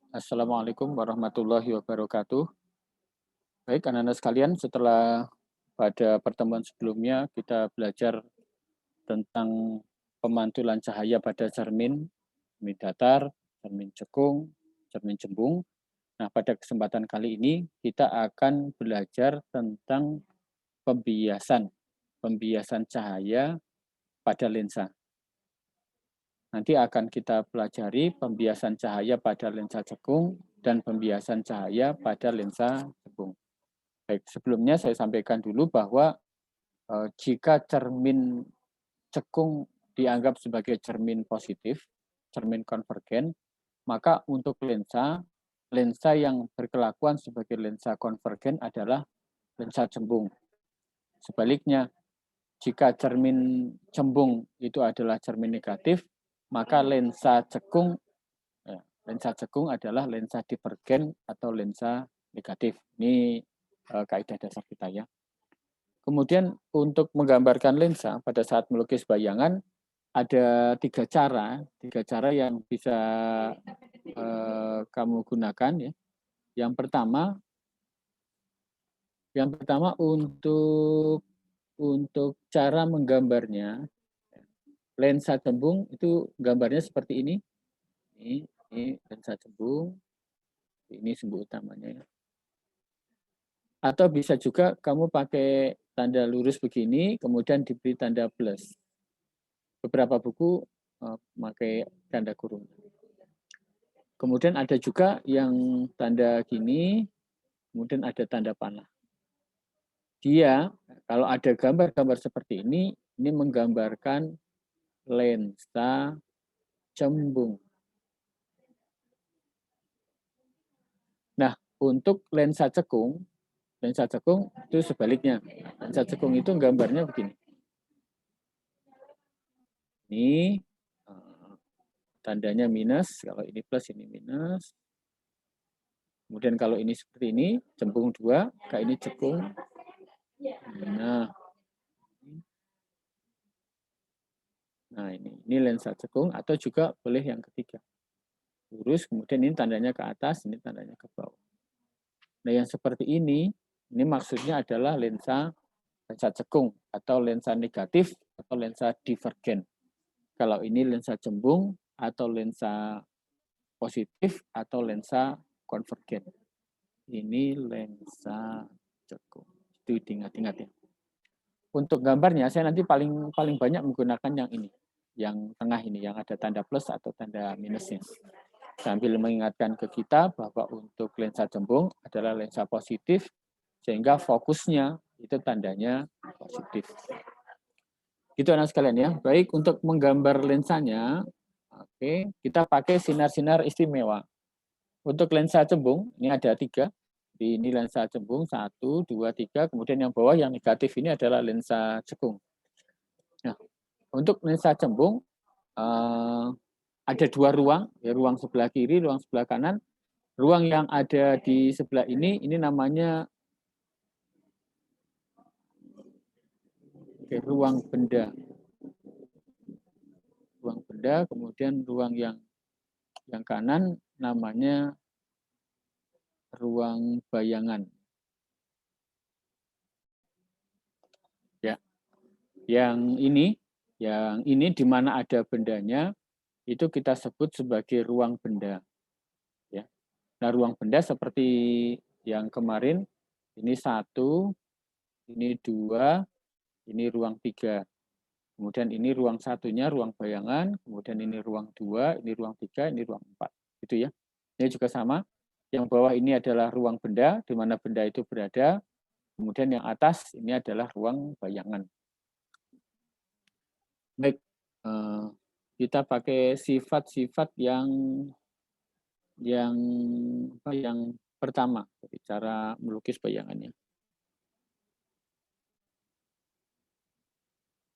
Assalamualaikum warahmatullahi wabarakatuh. Baik, anak-anak sekalian, setelah pada pertemuan sebelumnya kita belajar tentang pemantulan cahaya pada cermin datar, cermin cekung, cermin cembung. Nah, pada kesempatan kali ini kita akan belajar tentang pembiasan cahaya pada lensa. Nanti akan kita pelajari pembiasan cahaya pada lensa cekung dan pembiasan cahaya pada lensa cembung. Baik, sebelumnya saya sampaikan dulu bahwa jika cermin cekung dianggap sebagai cermin positif, cermin konvergen, maka untuk lensa yang berkelakuan sebagai lensa konvergen adalah lensa cembung. Sebaliknya, jika cermin cembung itu adalah cermin negatif, maka lensa cekung adalah lensa divergen atau lensa negatif. Ini kaidah dasar kita ya. Kemudian untuk menggambarkan lensa pada saat melukis bayangan ada tiga cara yang bisa kamu gunakan ya. Yang pertama untuk cara menggambarnya, lensa cembung itu gambarnya seperti ini. Ini lensa cembung, ini sumbu utamanya ya. Atau bisa juga kamu pakai tanda lurus begini, kemudian diberi tanda plus. Beberapa buku pakai tanda kurung. Kemudian ada juga yang tanda gini, kemudian ada tanda panah. Dia, kalau ada gambar-gambar seperti ini menggambarkan lensa cembung. Nah, untuk lensa cekung itu sebaliknya. Lensa cekung itu gambarnya begini. Ini tandanya minus, kalau ini plus, ini minus. Kemudian kalau ini seperti ini, cembung 2, kayak ini cekung. Nah ini lensa cekung, atau juga boleh yang ketiga. Lurus, kemudian ini tandanya ke atas, ini tandanya ke bawah. Nah yang seperti ini maksudnya adalah lensa cekung, atau lensa negatif, atau lensa divergen. Kalau ini lensa cembung, atau lensa positif, atau lensa konvergen. Ini lensa cekung. Itu diingat-ingat ya. Untuk gambarnya saya nanti paling banyak menggunakan yang ini, yang tengah ini, yang ada tanda plus atau tanda minusnya. Sambil mengingatkan ke kita bahwa untuk lensa cembung adalah lensa positif, sehingga fokusnya itu tandanya positif. Itu anak sekalian ya. Baik, untuk menggambar lensanya, oke, kita pakai sinar-sinar istimewa. Untuk lensa cembung, ini ada 3. Ini lensa cembung 1, 2, 3. Kemudian yang bawah yang negatif ini adalah lensa cekung. Nah, untuk lensa cembung ada 2 ruang, ya, ruang sebelah kiri, ruang sebelah kanan. Ruang yang ada di sebelah ini namanya ruang benda. Ruang benda, kemudian ruang yang kanan namanya ruang bayangan. Ya. Yang ini di mana ada bendanya itu kita sebut sebagai ruang benda. Ya. Nah, ruang benda seperti yang kemarin ini 1, ini 2, ini ruang 3. Kemudian ini ruang satunya, ruang bayangan, kemudian ini ruang 2, ini ruang 3, ini ruang 4. Gitu ya. Ini juga sama. Yang bawah ini adalah ruang benda, di mana benda itu berada. Kemudian yang atas ini adalah ruang bayangan. Baik, kita pakai sifat-sifat yang pertama dari cara melukis bayangannya.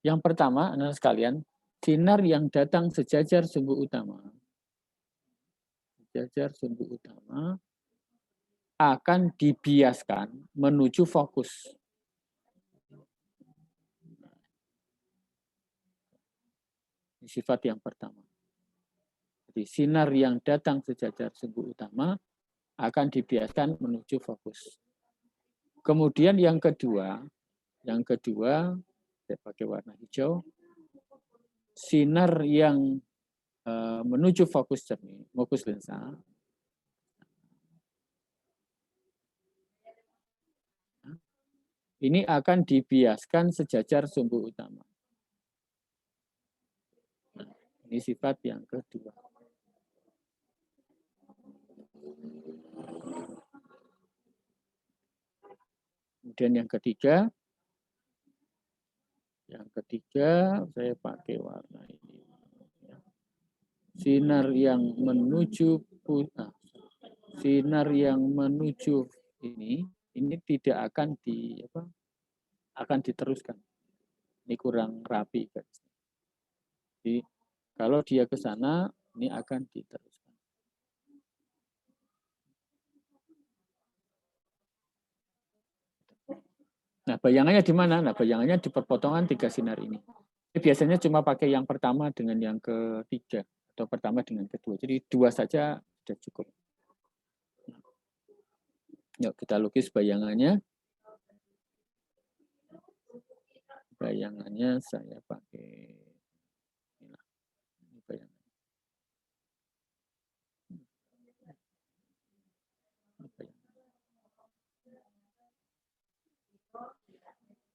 Yang pertama, anak sekalian, sinar yang datang sejajar sumbu utama akan dibiaskan menuju fokus. Sifat yang pertama. Jadi sinar yang datang sejajar sumbu utama akan dibiaskan menuju fokus. Kemudian yang kedua saya pakai warna hijau, sinar yang menuju fokus cermin, fokus lensa, ini akan dibiaskan sejajar sumbu utama. Nah, ini sifat yang kedua. Kemudian yang ketiga saya pakai warna ini. Sinar yang menuju ini tidak akan diteruskan. Ini kurang rapi, guys. Jadi kalau dia ke sana, ini akan diteruskan. Nah, bayangannya di mana? Nah, bayangannya di perpotongan 3 sinar ini. Biasanya cuma pakai yang pertama dengan yang ketiga, atau pertama dengan kedua. Jadi 2 saja sudah cukup. Yuk kita lukis bayangannya. Bayangannya saya pakai ini bayangan.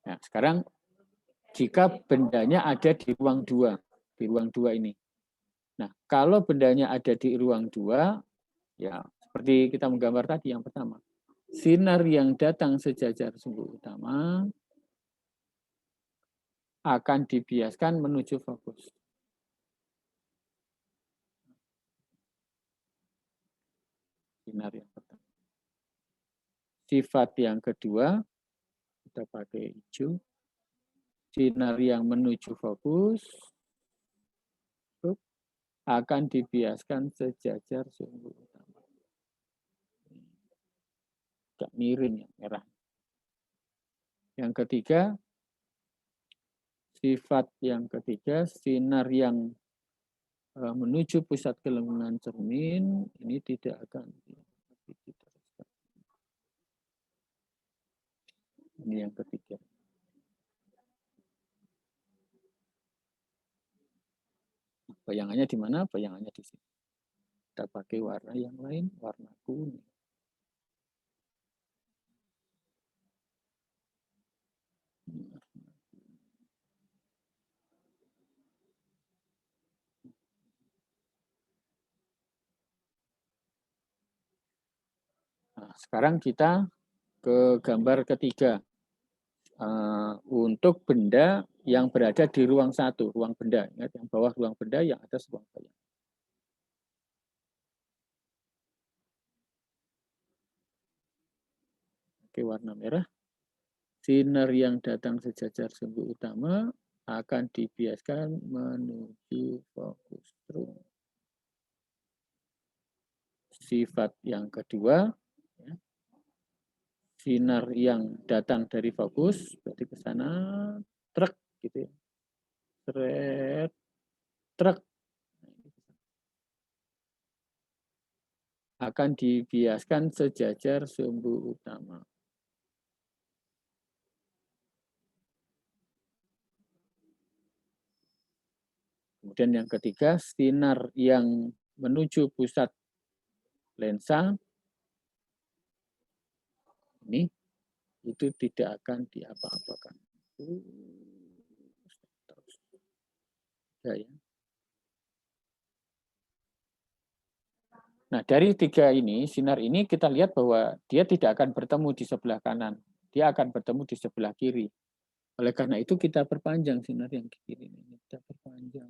Nah, sekarang jika bendanya ada di ruang 2 ini. Nah, kalau bendanya ada di ruang 2, ya seperti kita menggambar tadi yang pertama. Sinar yang datang sejajar sumbu utama akan dibiaskan menuju fokus. Sinar yang pertama. Sifat yang kedua, kita pakai hijau. Sinar yang menuju fokus akan dibiaskan sejajar sumbu utama. Agak miring yang merah. Yang ketiga, sifat yang ketiga, sinar yang menuju pusat gelembungan cermin ini tidak akan diteruskan. Ini yang ketiga. Bayangannya di mana? Bayangannya di sini. Kita pakai warna yang lain, warna kuning. Nah, sekarang kita ke gambar ketiga. Untuk benda yang berada di ruang 1, ruang benda. Ingat, yang bawah ruang benda, yang atas ruang bayang. Oke, warna merah. Sinar yang datang sejajar sumbu utama akan dibiaskan menuju fokus strung. Sifat yang kedua, ya, sinar yang datang dari fokus, berarti ke sana, truk, gitu ya. Truk akan dibiaskan sejajar sumbu utama. Kemudian yang ketiga, sinar yang menuju pusat lensa ini itu tidak akan diapa-apakan. Ya. Nah, dari 3 ini, sinar ini kita lihat bahwa dia tidak akan bertemu di sebelah kanan. Dia akan bertemu di sebelah kiri. Oleh karena itu kita perpanjang sinar yang kiri ini. Kita perpanjang.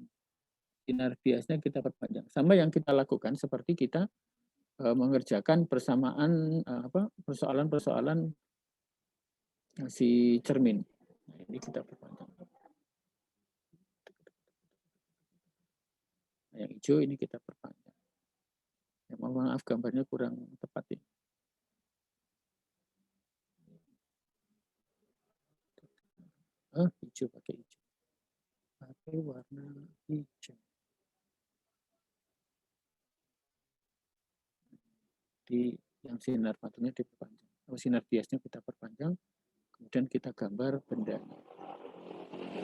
Sinar biasnya kita perpanjang. Sama yang kita lakukan seperti kita mengerjakan persamaan persoalan-persoalan si cermin. Nah, ini kita perpanjang. Nah, yang hijau ini kita perpanjang. Ya, maaf gambarnya kurang tepat ya. Hijau, pakai hijau. Pakai warna hijau. Jadi yang sinar pantulnya diperpanjang. Sinar biasnya kita perpanjang, kemudian kita gambar bendanya.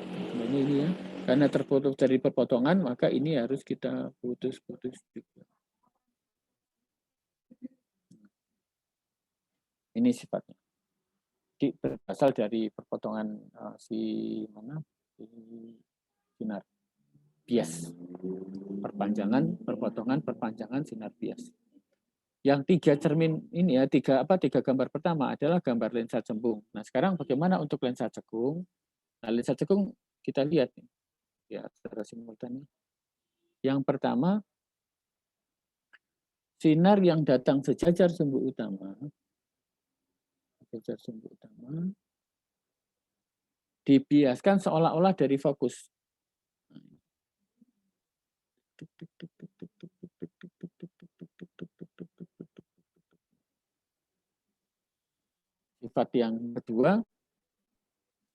Bendanya ini ya, karena terputus dari perpotongan, maka ini harus kita putus-putus juga. Ini sifatnya. Berasal dari perpotongan si sinar bias. Perpanjangan, perpanjangan sinar bias. Yang tiga cermin ini ya, tiga gambar pertama adalah gambar lensa cembung. Nah, sekarang bagaimana untuk lensa cekung? Nah, lensa cekung kita lihat nih, ya secara simultan. Yang pertama, sinar yang datang sejajar sumbu utama, dibiaskan seolah-olah dari fokus. Sifat yang kedua,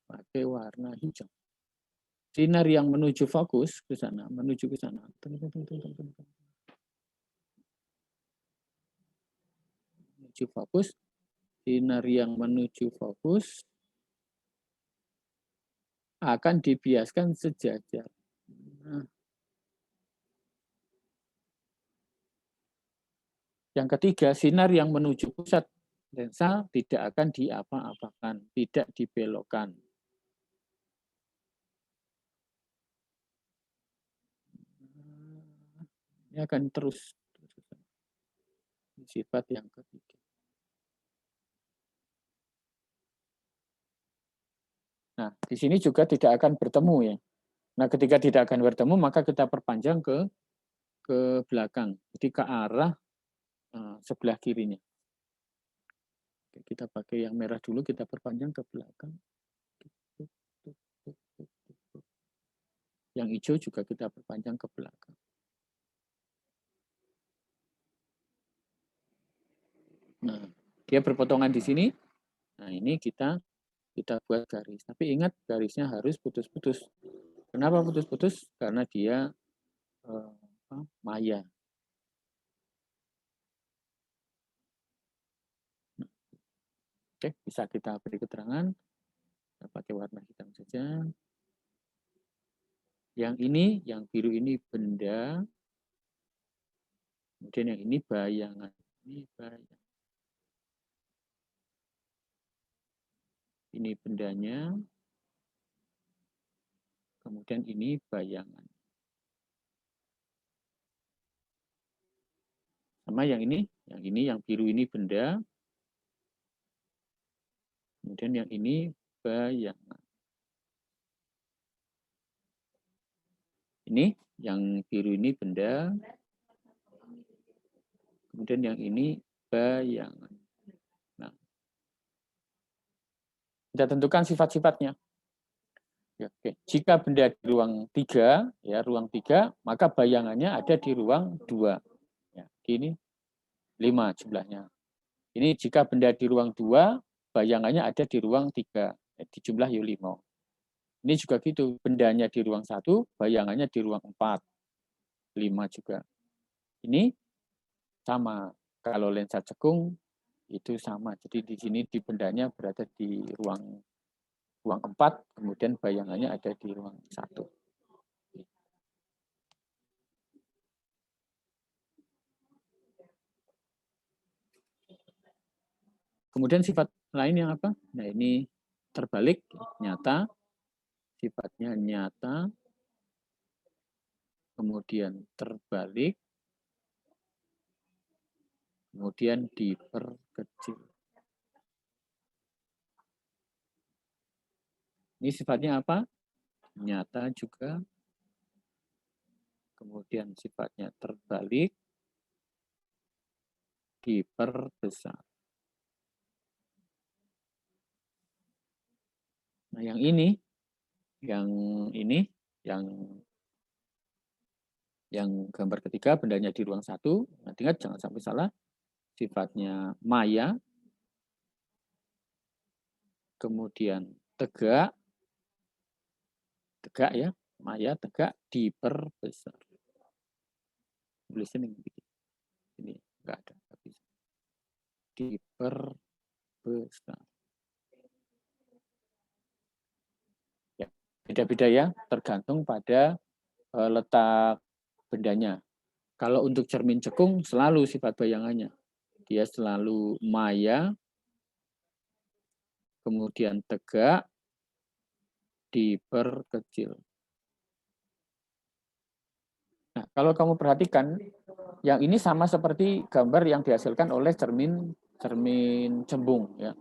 pakai warna hijau. Sinar yang menuju fokus ke sana, menuju ke sana. Menuju fokus, sinar yang menuju fokus akan dibiaskan sejajar. Nah, yang ketiga, sinar yang menuju pusat lensa tidak akan diapa-apakan, tidak dibelokkan. Ini akan terus. Sifat yang ketiga. Nah, di sini juga tidak akan bertemu ya. Nah, ketika tidak akan bertemu, maka kita perpanjang ke belakang. Jadi ke arah sebelah kirinya. Kita pakai yang merah dulu, kita perpanjang ke belakang. Yang hijau juga kita perpanjang ke belakang. Nah, dia berpotongan di sini. Nah, ini kita buat garis. Tapi ingat garisnya harus putus-putus. Kenapa putus-putus? Karena dia maya. Oke, bisa kita beri keterangan. Kita pakai warna hitam saja. Yang ini, yang biru ini benda. Kemudian yang ini bayangan. Ini bayangan. Ini bendanya. Kemudian ini bayangan. Sama yang ini yang biru ini benda. Kemudian yang ini bayangan. Ini yang biru ini benda. Kemudian yang ini bayangan. Nah, kita tentukan sifat-sifatnya. Ya, oke. Jika benda di ruang 3, ya ruang 3, maka bayangannya ada di ruang 2. Ya, ini 5 jumlahnya. Ini jika benda di ruang 2, bayangannya ada di ruang 3. Ya, di jumlah 5. Ini juga gitu, bendanya di ruang 1, bayangannya di ruang 4. 5 juga. Ini sama. Kalau lensa cekung itu sama. Jadi di sini di bendanya berada di ruang 4, kemudian bayangannya ada di ruang 1. Kemudian sifat lain yang apa? Nah, ini terbalik, nyata. Sifatnya nyata. Kemudian terbalik. Kemudian diperkecil. Ini sifatnya apa? Nyata juga. Kemudian sifatnya terbalik. Diperbesar. Nah, yang ini, yang gambar ketiga, bendanya di ruang 1. Nah, ingat jangan sampai salah. Sifatnya maya. Kemudian tegak. Tegak ya, maya tegak diperbesar. Tulisan ini enggak ada. diperbesar. Ya, beda-beda ya, tergantung pada letak bendanya. Kalau untuk cermin cekung selalu sifat bayangannya. Dia selalu maya, kemudian tegak, diperkecil. Nah, kalau kamu perhatikan, yang ini sama seperti gambar yang dihasilkan oleh cermin cembung. Ya.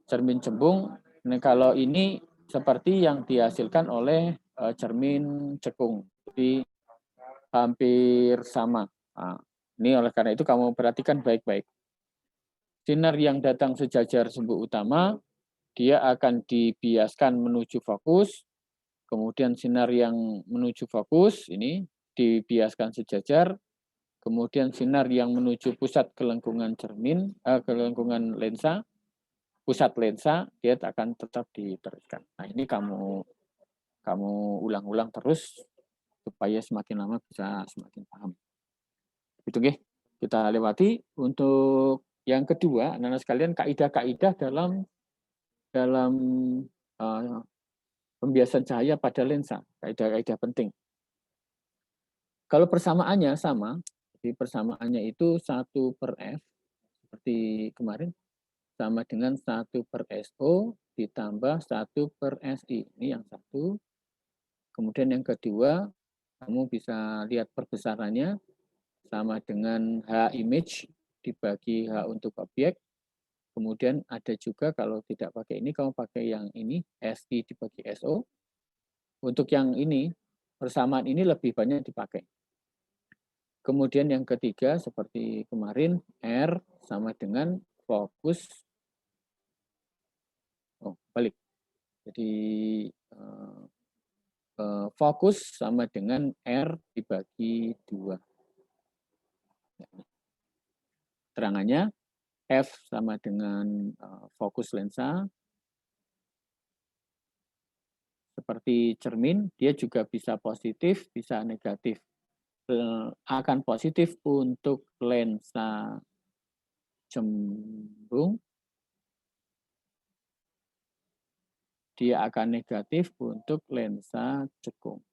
Cermin cembung, nah kalau ini seperti yang dihasilkan oleh cermin cekung. Jadi hampir sama. Nah, ini oleh karena itu kamu perhatikan baik-baik. Sinar yang datang sejajar sumbu utama, dia akan dibiaskan menuju fokus, kemudian sinar yang menuju fokus, ini dibiaskan sejajar, kemudian sinar yang menuju pusat gelengkungan cermin, gelengkungan lensa, pusat lensa, dia akan tetap diteruskan. Nah ini kamu ulang-ulang terus, supaya semakin lama bisa semakin paham. Itu nggih, kita lewati. Untuk yang kedua, anak-anak sekalian, kaidah-kaidah dalam pembiasan cahaya pada lensa, kaidah-kaidah penting. Kalau persamaannya sama, jadi persamaannya itu 1/f, seperti kemarin, sama dengan 1/SO ditambah 1/SI. Ini yang satu. Kemudian yang kedua, kamu bisa lihat perbesarannya, sama dengan H image dibagi H untuk objek. Kemudian ada juga kalau tidak pakai ini, kamu pakai yang ini, SI dibagi SO. Untuk yang ini, persamaan ini lebih banyak dipakai. Kemudian yang ketiga, seperti kemarin, R sama dengan fokus. Oh, balik. Jadi, fokus sama dengan R dibagi 2. Terangannya, F sama dengan fokus lensa. Seperti cermin, dia juga bisa positif, bisa negatif. Akan positif untuk lensa cembung, dia akan negatif untuk lensa cekung.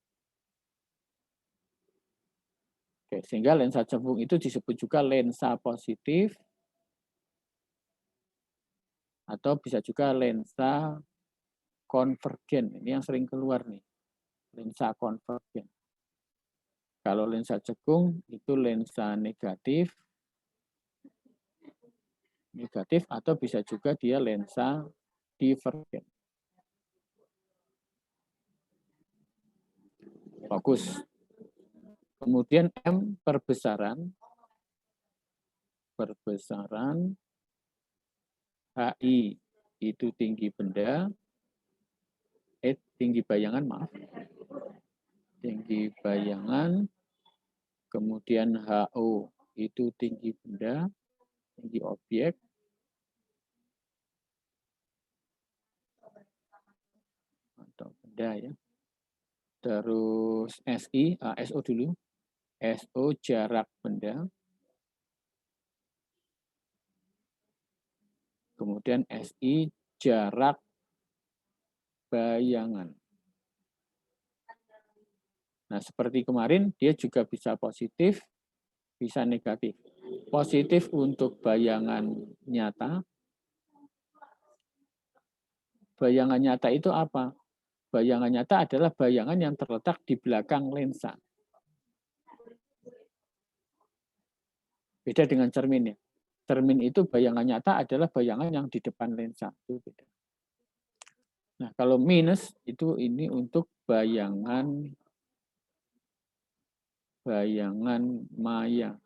Oke, sehingga lensa cembung itu disebut juga lensa positif, atau bisa juga lensa konvergen. Ini yang sering keluar nih, lensa konvergen. Kalau lensa cekung itu lensa negatif, atau bisa juga dia lensa divergen. Fokus. Kemudian M perbesaran HI itu tinggi benda, tinggi bayangan, maaf. Tinggi bayangan, kemudian HO itu tinggi benda, tinggi objek. Atau benda ya. Terus SI, SO dulu. SO jarak benda. Kemudian SI jarak bayangan. Nah, seperti kemarin, dia juga bisa positif, bisa negatif. Positif untuk bayangan nyata. Bayangan nyata itu apa? Bayangan nyata adalah bayangan yang terletak di belakang lensa. Beda dengan cermin ya. Cermin itu bayangan nyata adalah bayangan yang di depan lensa. Itu beda. Nah, kalau minus itu ini untuk bayangan maya.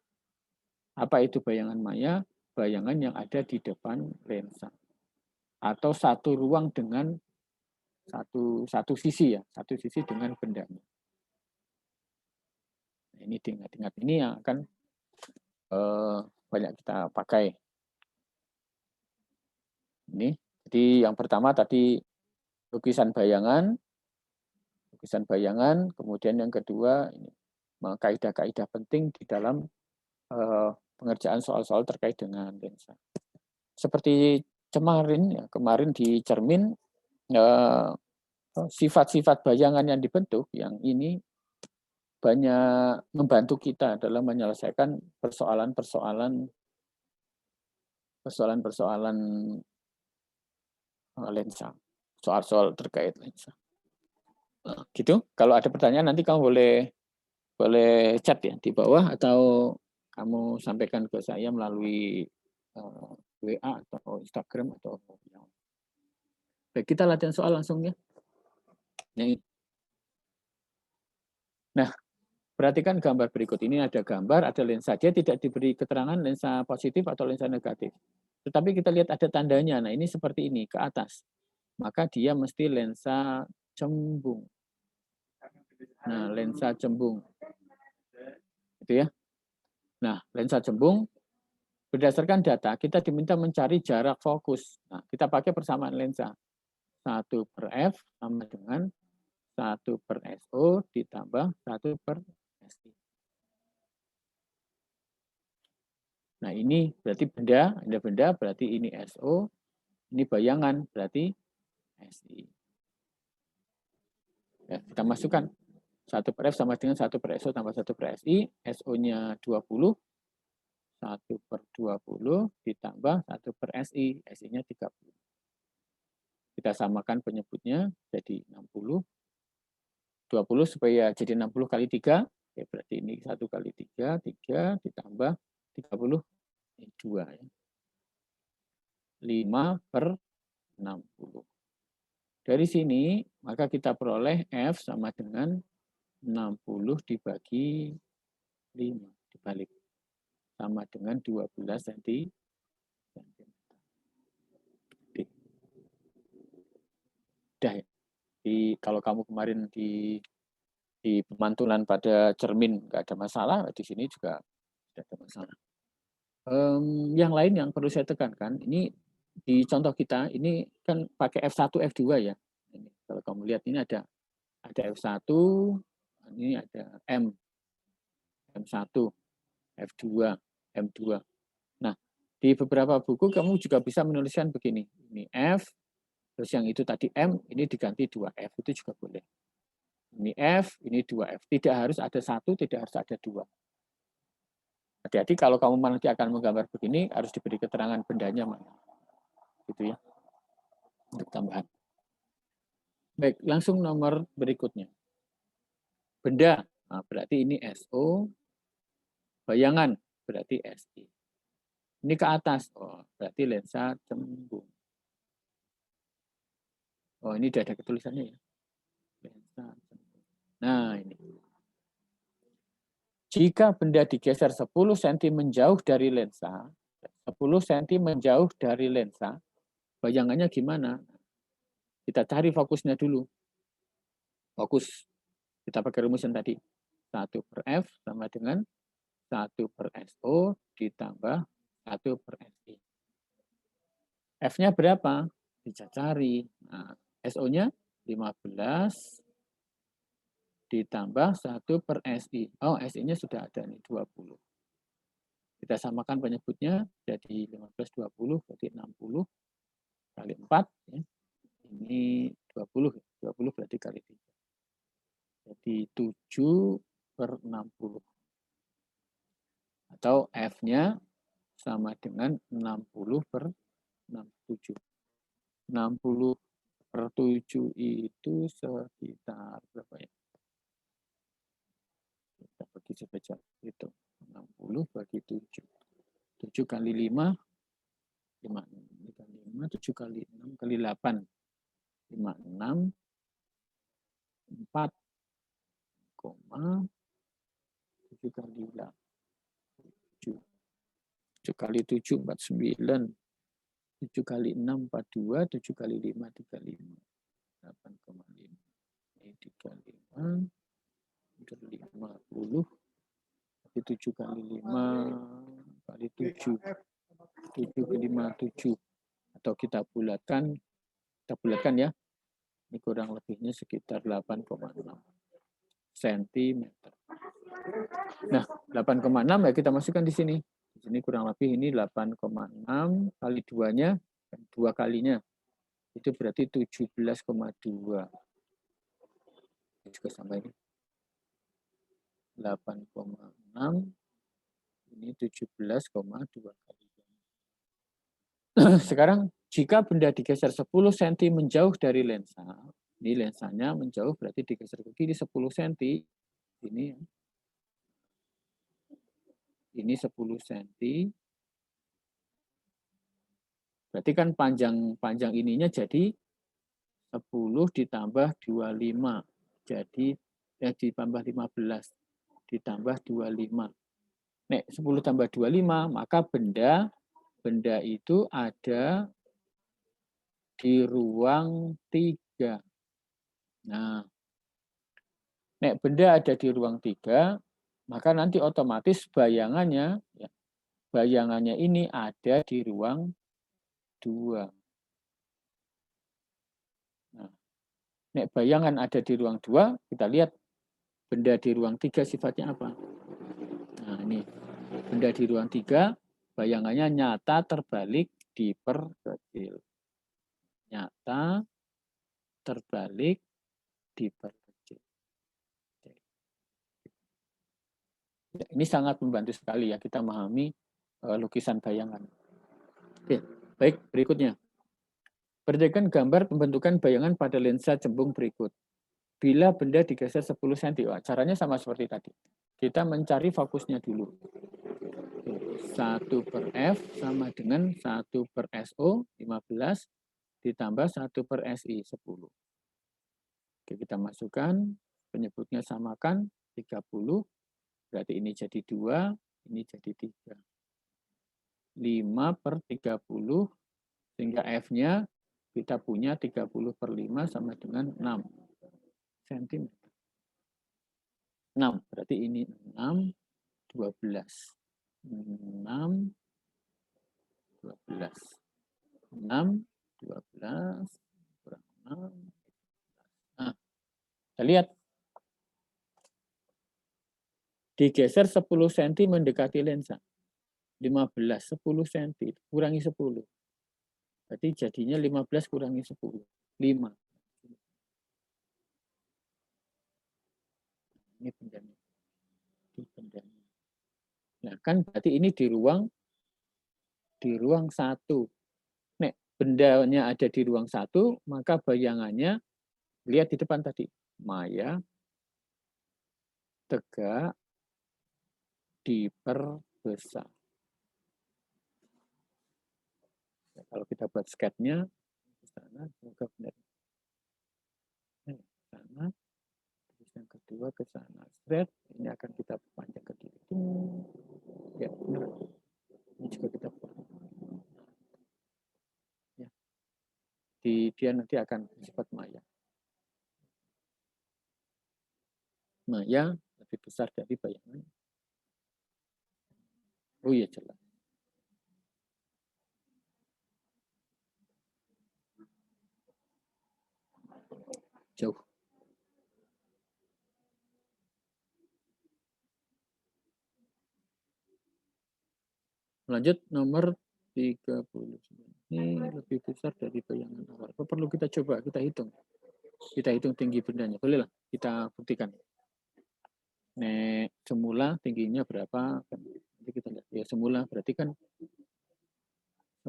Apa itu bayangan maya? Bayangan yang ada di depan lensa. Atau satu ruang dengan satu sisi ya, satu sisi dengan bendanya. Ini tingkat-tingkat ini yang akan banyak kita pakai. Ini, jadi yang pertama tadi lukisan bayangan, kemudian yang kedua ini kaidah-kaidah penting di dalam pengerjaan soal-soal terkait dengan lensa. seperti kemarin di cermin, sifat-sifat bayangan yang dibentuk yang ini banyak membantu kita dalam menyelesaikan persoalan-persoalan lensa, soal-soal terkait lensa. Gitu. Kalau ada pertanyaan nanti kamu boleh chat ya di bawah atau kamu sampaikan ke saya melalui WA atau Instagram atau yang. Baik, kita latihan soal langsung ya. Nah, perhatikan gambar berikut ini, ada gambar, ada lensa. Dia tidak diberi keterangan lensa positif atau lensa negatif. Tetapi kita lihat ada tandanya. Nah, ini seperti ini ke atas. Maka dia mesti lensa cembung. Nah, lensa cembung. Itu ya. Nah, lensa cembung berdasarkan data kita diminta mencari jarak fokus. Nah, kita pakai persamaan lensa. 1/f sama dengan 1/SO ditambah 1/SI. Nah, ini berarti benda, ada benda berarti ini SO, ini bayangan berarti SI. Ya, kita masukkan 1/F sama dengan 1/SO tambah 1/SI, SO-nya 20, 1/20 ditambah 1/SI, SI-nya 30. Kita samakan penyebutnya jadi 60. 20 supaya jadi 60 kali 3, ya berarti ini 1 kali 3, 3 ditambah 30, 2 ya. 5/60. Dari sini, maka kita peroleh F sama dengan 60 dibagi 5, dibalik. Sama dengan 12 cm. Dah ya. Kalau kamu kemarin di pemantulan pada cermin nggak ada masalah, di sini juga tidak ada masalah. Yang lain yang perlu saya tekankan, ini di contoh kita, ini kan pakai F1, F2 ya. Ini, kalau kamu lihat ini ada F1, ini ada M1, F2, M2. Nah, di beberapa buku kamu juga bisa menuliskan begini, ini F, terus yang itu tadi M, ini diganti 2F, itu juga boleh. Ini F, ini 2F. Tidak harus ada 1, tidak harus ada 2. Hati-hati kalau kamu nanti akan menggambar begini, harus diberi keterangan bendanya mana. Gitu ya. Untuk tambahan. Baik, langsung nomor berikutnya. Benda, nah berarti ini SO. Bayangan, berarti SI. Ini ke atas, oh, berarti lensa cembung. Oh, ini sudah ada ketulisannya ya. Lensa cembung. Nah, ini. Jika benda digeser 10 cm menjauh dari lensa, 10 cm menjauh dari lensa, bayangannya gimana? Kita cari fokusnya dulu. Fokus, kita pakai rumus yang tadi. 1/F sama dengan 1/SO ditambah 1/SI. F-nya berapa? Bisa cari. Nah, SO-nya 15 ditambah 1/SI. Oh, SI-nya sudah ada nih, 20. Kita samakan penyebutnya, jadi 15, 20, berarti 60 kali 4. Ya. Ini 20, 20 berarti kali 3. Jadi 7/60. Atau F-nya sama dengan 60/67. 60/7 itu sekitar berapa ya? Kita bagi saja itu 60 bagi 7. 7 kali 5, 5 kali 5, 7 kali 6 kali 8. 56, 4, 7 kali 8. 7 kali 7, 49. 7 kali 6, 42. 7 kali 5, 35. 8,5. Ini 35. 50. 7 kali 5 kali 7. 7 kali 5, 7. Atau kita bulatkan ya. Ini kurang lebihnya sekitar 8,6 cm. Nah, 8,6 ya kita masukkan di sini. Di sini kurang lebih ini 8,6 kali 2-nya, 2 kalinya. Itu berarti 17,2. Juga sama ini. 8,6 ini 17,2 kali. Sekarang jika benda digeser 10 cm menjauh dari lensa, ini lensanya menjauh berarti digeser ke kiri 10 cm. Ini 10 cm. Berarti kan panjang ininya jadi 10 ditambah 25. Jadi ditambah 15 ditambah 25. Nek 10 tambah 25, maka benda itu ada di ruang 3. Nah, nek benda ada di ruang 3, maka nanti otomatis bayangannya ini ada di ruang 2. Nah, nek bayangan ada di ruang 2, kita lihat benda di ruang 3 sifatnya apa. Nah, ini benda di ruang 3, bayangannya nyata terbalik diperkecil. Nyata terbalik diperkecil. Ini sangat membantu sekali ya kita memahami lukisan bayangan. Oke, baik, berikutnya. Perhatikan gambar pembentukan bayangan pada lensa cembung berikut. Bila benda digeser 10 cm, caranya sama seperti tadi. Kita mencari fokusnya dulu. 1 per F sama dengan 1 per SO, 15, ditambah 1 per SI, 10. Oke, kita masukkan, penyebutnya samakan, 30, berarti ini jadi 2, ini jadi 3. 5 per 30, sehingga F-nya kita punya 30 per 5 sama dengan 6 cm. 6, berarti ini 6, 12. 6, 12. 6, 12, kurang 6. Nah, kita lihat. Digeser 10 cm mendekati lensa. 15, 10 cm, kurangi 10. Berarti jadinya 15 kurangi 10. 5. Ini bendanya. Ini bendanya. Nah, kan berarti ini di ruang 1. Nek bendanya ada di ruang 1, maka bayangannya lihat di depan tadi. Maya, tegak, diperbesar. Ya, kalau kita buat sketnya, ke sana, semoga benar. Ke sana, terus yang kedua ke sana. Straight, ini akan kita panjang ke kiri. Ya, benar. Ini juga kita buat. Ya. Dia nanti akan sifat maya. Maya lebih besar dari bayangan. Oh iya, jelas. Jauh. Lanjut nomor 39. Ini lebih besar dari bayangan awal. Perlu kita coba, kita hitung. Kita hitung tinggi bendanya. Bolehlah kita buktikan. Nek semula tingginya berapa? Nanti kita lihat. Ya semula berarti kan 10.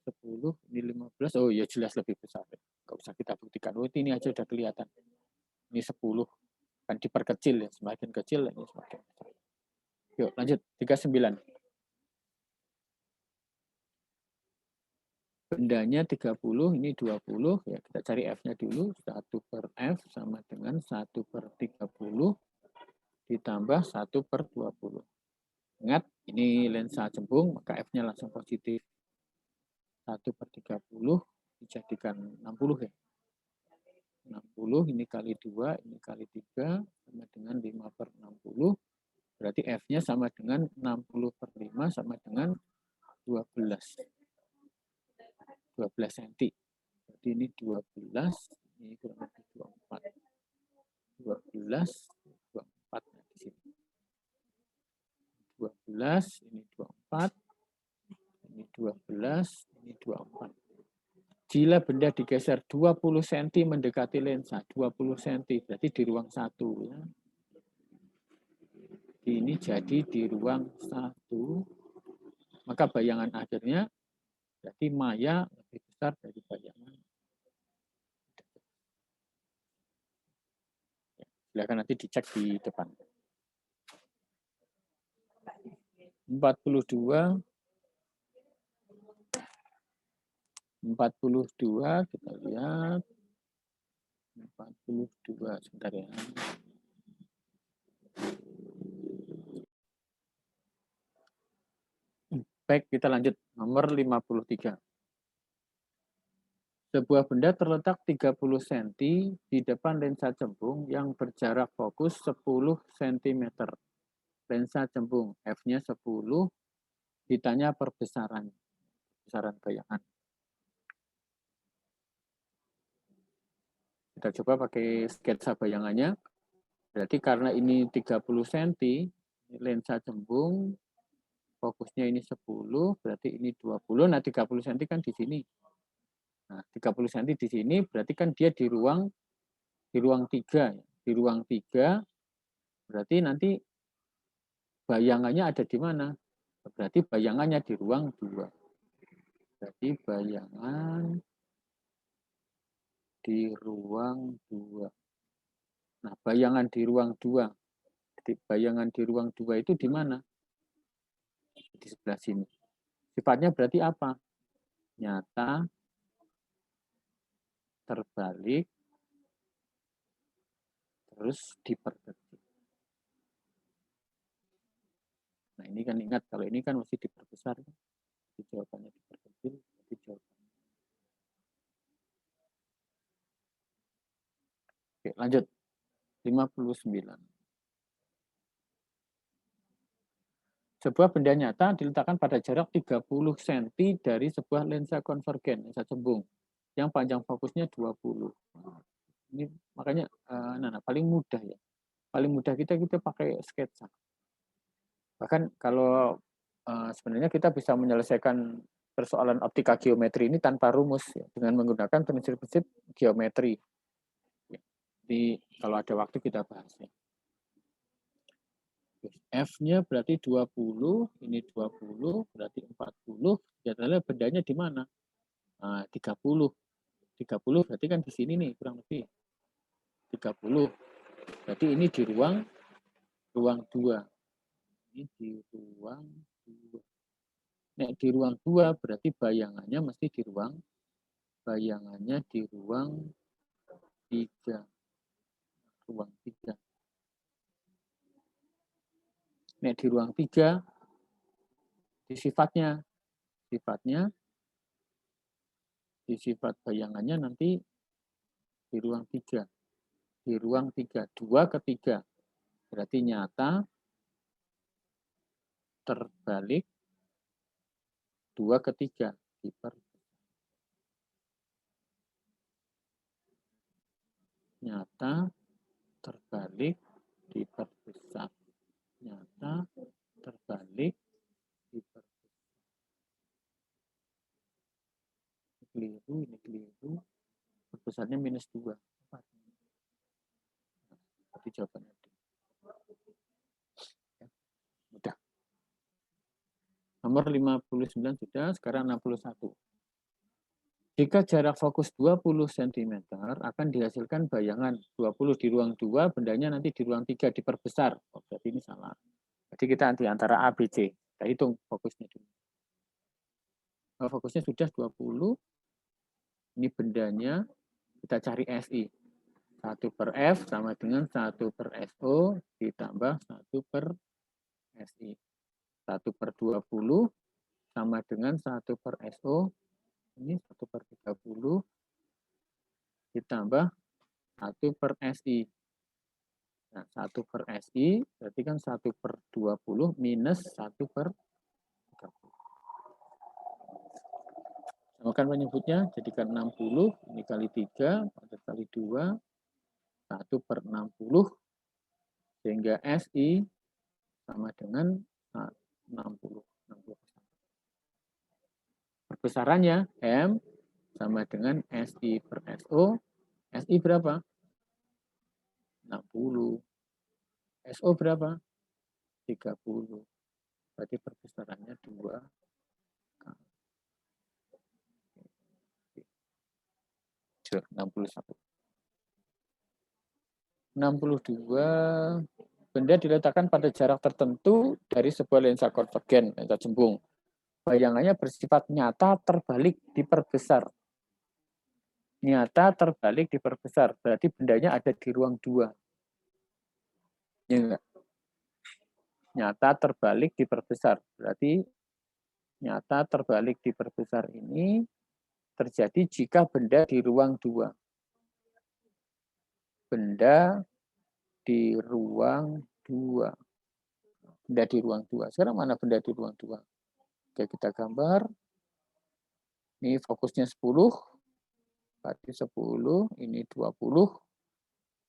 10, ini 15. Oh ya jelas lebih besar. Enggak usah kita buktikan. Oh ini aja udah kelihatan. Ini 10. Kan diperkecil ya. Semakin kecil ini semakin besar. Yuk lanjut. 39. Bendanya 30, ini 20, ya kita cari F-nya dulu, 1 per F sama dengan 1 per 30 ditambah 1 per 20. Ingat, ini lensa cembung, maka F-nya langsung positif. 1 per 30 dijadikan 60 ya. 60, ini kali 2, ini kali 3, sama dengan 5 per 60. Berarti F-nya sama dengan 60 per 5 sama dengan 12. 12 cm. Jadi ini 12, ini kurang lebih 24. 12, 24. ini 24, ini 12, ini 24. Jika benda digeser 20 cm mendekati lensa, 20 cm berarti di ruang 1. Ya. Ini jadi di ruang 1, maka bayangan akhirnya berarti maya lebih besar dari bayangan. Ya, silakan nanti dicek di depan. 42 kita lihat 42 sebentar ya. Baik, kita lanjut nomor 53. Sebuah benda terletak 30 cm di depan lensa cembung yang berjarak fokus 10 cm. Lensa cembung F-nya 10, ditanya perbesaran bayangan. Kita coba pakai sketsa bayangannya. Berarti karena ini 30 cm, lensa cembung, fokusnya ini 10, berarti ini 20. Nah, 30 cm kan di sini. Nah, 30 cm di sini, berarti kan dia di ruang 3. Di ruang 3, berarti nanti bayangannya ada di mana? Berarti bayangannya di ruang 2. Berarti bayangan di ruang 2. Nah, bayangan di ruang 2. Bayangan di ruang 2 itu di mana? Di sebelah sini. Sifatnya berarti apa? Nyata, terbalik, terus diperkecil. Nah, ini kan ingat, kalau ini kan mesti diperbesar. Jadi jawabannya diperkecil, jadi jawabannya. Oke, lanjut. 59. Sebuah benda nyata diletakkan pada jarak 30 cm dari sebuah lensa konvergen, lensa cembung, yang panjang fokusnya 20. Ini makanya paling mudah ya. Paling mudah kita pakai sketsa. Bahkan kalau sebenarnya kita bisa menyelesaikan persoalan optika geometri ini tanpa rumus ya, dengan menggunakan prinsip-prinsip geometri. Jadi kalau ada waktu kita bahas ya. F-nya berarti 20, ini 20, berarti 40. Jadinya bendanya di mana? Nah, 30. 30 berarti kan di sini nih, kurang lebih. 30. Berarti ini di ruang 2. Ini di ruang 2. Nah, di ruang 2 berarti bayangannya mesti di ruang 3. Ruang 3. Nah, di ruang 3 di sifatnya di sifat bayangannya nanti di ruang 3. Di ruang 3, 2 ke 3. Berarti nyata, terbalik, 2 ke 3. Nyata, terbalik, diperbesar. Nyata, terbalik, diperbesar. Ini keliru. Perbesarnya minus 2. Berarti jawabannya D. Mudah. Nomor 59 sudah, sekarang 61. Jika jarak fokus 20 cm, akan dihasilkan bayangan 20 di ruang 2, bendanya nanti di ruang 3 diperbesar. Oh, berarti ini salah. Jadi kita nanti antara A, B, C. Kita hitung fokusnya dulu. Kalau fokusnya sudah 20, ini bendanya, kita cari SI. 1 per F sama dengan 1 per SO ditambah 1 per SI. 1 per 20 sama dengan 1 per SO. Ini 1 per 30 ditambah 1 per SI. Nah, 1 per SI berarti kan 1 per 20 minus 1 per 30. Samakan penyebutnya, jadikan 60, ini kali 3, kali 2, 1 per 60, sehingga SI sama dengan 60. Perbesarannya M sama dengan SI per SO. SI berapa? 60. SO berapa? 30. Berarti perbesarannya 2. 61. 62. Benda diletakkan pada jarak tertentu dari sebuah lensa konvergen, lensa cembung. Bayangannya bersifat nyata terbalik diperbesar. Nyata terbalik diperbesar. Berarti bendanya ada di ruang 2. Ya enggak? Nyata terbalik diperbesar. Berarti nyata terbalik diperbesar ini terjadi jika benda di ruang 2. Benda di ruang 2. Benda di ruang 2. Sekarang mana benda di ruang 2? Oke, kita gambar. Ini fokusnya 10. Berarti 10, ini 20.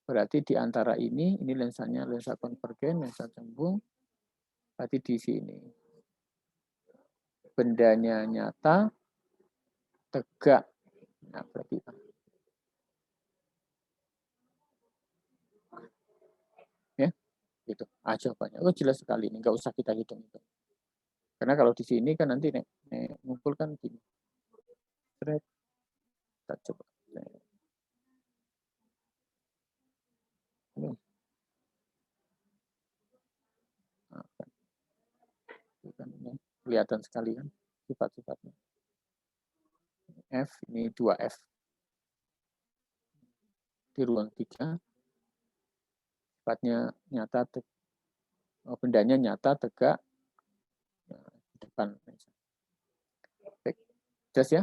Berarti di antara ini lensanya lensa konvergen, lensa cembung. Berarti di sini. Bendanya nyata, tegak. Nah, berarti ya, gitu. Jawabannya. Oh, jelas sekali ini, nggak usah kita hitung itu. Karena kalau di sini kan nanti ngumpulkan gini. Kita coba. Kelihatan sekali kan sifat-sifatnya. F, ini 2F. Di ruang 3, sifatnya nyata, bendanya nyata, tegak, di depan. Baik, jelas ya?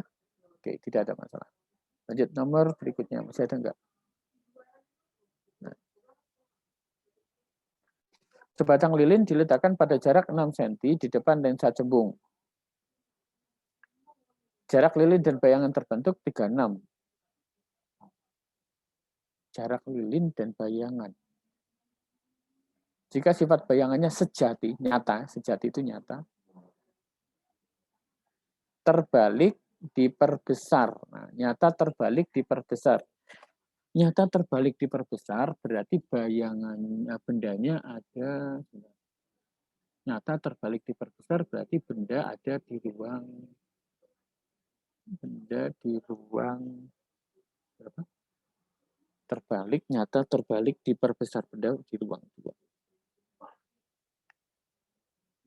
Oke, tidak ada masalah. Lanjut nomor berikutnya, masih ada enggak? Nah. Sebatang lilin diletakkan pada jarak 6 cm di depan lensa cembung. Jarak lilin dan bayangan terbentuk 36. Jarak lilin dan bayangan. Jika sifat bayangannya sejati, nyata, sejati itu nyata, terbalik diperbesar. Nah, nyata terbalik diperbesar. Nyata terbalik diperbesar berarti bayangan bendanya ada. Nyata terbalik diperbesar berarti benda ada di ruang. Benda di ruang berapa? Terbalik, nyata terbalik diperbesar benda di ruang 2.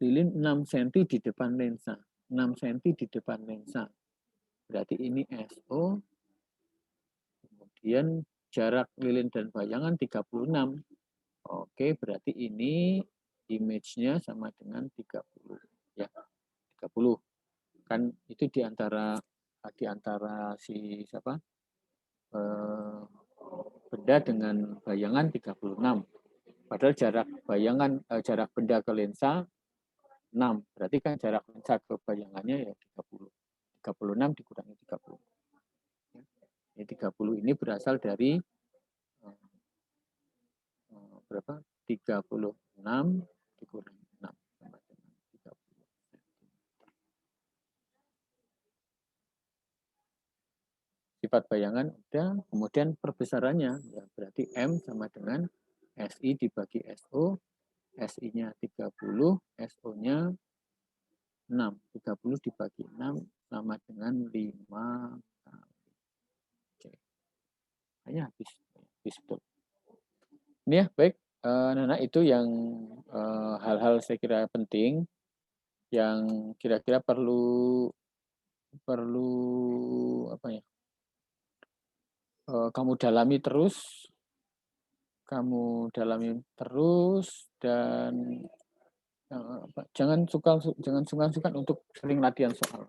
Lilin 6 cm di depan lensa. 6 cm di depan lensa. Berarti ini SO. Kemudian jarak lilin dan bayangan 36. Oke, berarti ini image-nya sama dengan 30. Ya, 30. Kan itu di antara si siapa? Benda dengan bayangan 36. Padahal jarak benda ke lensa 6. Berarti kan jarak lensa ke bayangannya ya 30. 36 dikurangi 30. Ini 30 ini berasal dari berapa? 36 dikurangi 6 sama dengan 30. Sifat bayangan udah, kemudian perbesarannya ya berarti M sama dengan SI dibagi SO. SI-nya 30, SO-nya 6. 30 dibagi 6 sama dengan 5 kali. Oke. Hanya habis betul. Ini ya, baik. Nana, itu yang hal-hal saya kira penting yang kira-kira perlu apa ya? Kamu dalami terus dan jangan sungkan-sungkan untuk sering latihan soal.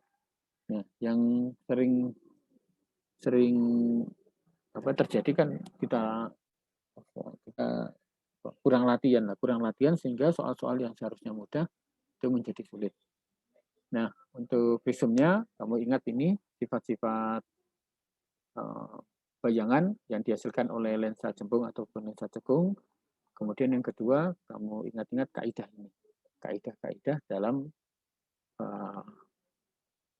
Nah, yang sering apa terjadi kan kita kurang latihan sehingga soal-soal yang seharusnya mudah itu menjadi sulit. Nah, untuk visumnya kamu ingat ini sifat-sifat bayangan yang dihasilkan oleh lensa cembung ataupun lensa cekung. Kemudian yang kedua, kamu ingat-ingat kaidah ini. kaidah-kaidah dalam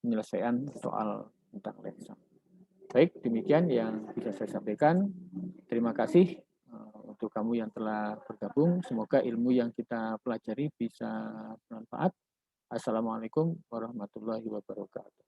penyelesaian soal tentang lensa. Baik, demikian yang bisa saya sampaikan. Terima kasih untuk kamu yang telah bergabung. Semoga ilmu yang kita pelajari bisa bermanfaat. Assalamualaikum warahmatullahi wabarakatuh.